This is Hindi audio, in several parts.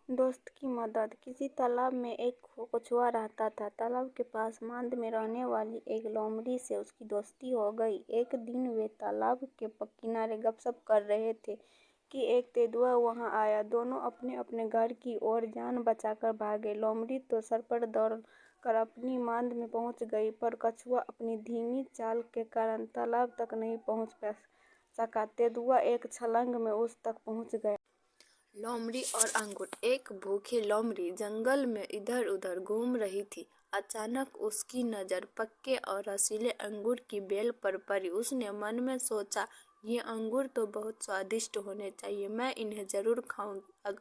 दोस्त की मदद। किसी तालाब में एक कछुआ रहता था। तालाब के पास मांद में रहने वाली एक लोमड़ी से उसकी दोस्ती हो गई। एक दिन वे तालाब के किनारे गपशप कर रहे थे कि एक तेंदुआ वहां आया। दोनों अपने अपने घर की ओर जान बचाकर भागे। लोमड़ी तो सरपट दौड़ कर अपनी मांद में पहुंच गई, पर कछुआ अपनी धीमी चाल के कारण तालाब तक नहीं पहुंच सका। तेंदुआ एक छलांग में उस तक पहुंच गया। लोमड़ी और अंगूर। एक भूखी लोमड़ी जंगल में इधर उधर घूम रही थी। अचानक उसकी नजर पक्के और रसीले अंगूर की बेल पर पड़ी। उसने मन में सोचा, ये अंगूर तो बहुत स्वादिष्ट होने चाहिए, मैं इन्हें जरूर खाऊंगी।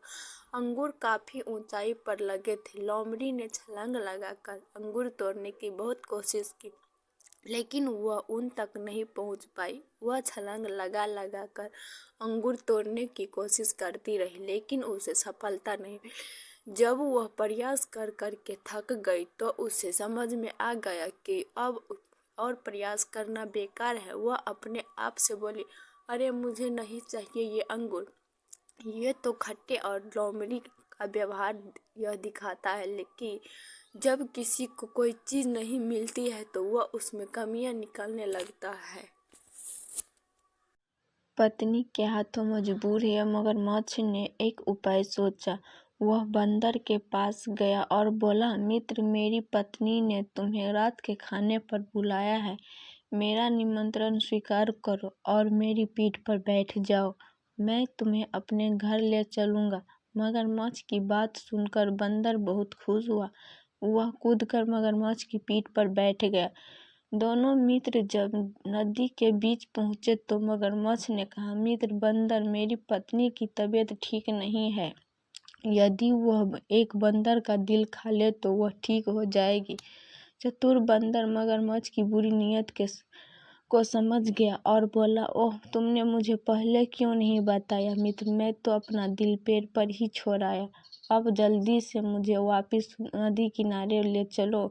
अंगूर काफी ऊंचाई पर लगे थे। लोमड़ी ने छलांग लगाकर अंगूर तोड़ने की बहुत कोशिश की, लेकिन वह उन तक नहीं पहुंच पाई। वह छलांग लगा लगा कर अंगूर तोड़ने की कोशिश करती रही, लेकिन उसे सफलता नहीं मिली। जब वह प्रयास कर कर के थक गई तो उसे समझ में आ गया कि अब और प्रयास करना बेकार है। वह अपने आप से बोली, अरे मुझे नहीं चाहिए ये अंगूर, ये तो खट्टे। और लोमड़ी का व्यवहार यह दिखाता है कि जब किसी को कोई चीज नहीं मिलती है तो वह उसमें कमियां निकालने लगता है। पत्नी के हाथों मजबूर है। मगरमच्छ ने एक उपाय सोचा। वह बंदर के पास गया और बोला, मित्र, मेरी पत्नी ने तुम्हें रात के खाने पर बुलाया है। मेरा निमंत्रण स्वीकार करो और मेरी पीठ पर बैठ जाओ। मैं तुम्हें अपने घर ले चलूंगा। मगरमच्छ की बात सुनकर बंदर बहुत खुश हुआ। वह कूदकर मगरमच्छ की पीठ पर बैठ गया। दोनों मित्र जब नदी के बीच पहुंचे तो मगरमच्छ ने कहा, मित्र बंदर, मेरी पत्नी की तबीयत ठीक नहीं है। यदि वह एक बंदर का दिल खा ले तो वह ठीक हो जाएगी। चतुर बंदर मगरमच्छ की बुरी नीयत को समझ गया और बोला, ओह, तुमने मुझे पहले क्यों नहीं बताया मित्र, मैं तो अपना दिल पेड़ पर ही छोड़ आया। अब जल्दी से मुझे वापस नदी किनारे ले चलो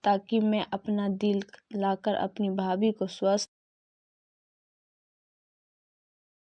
ताकि मैं अपना दिल लाकर अपनी भाभी को स्वस्थ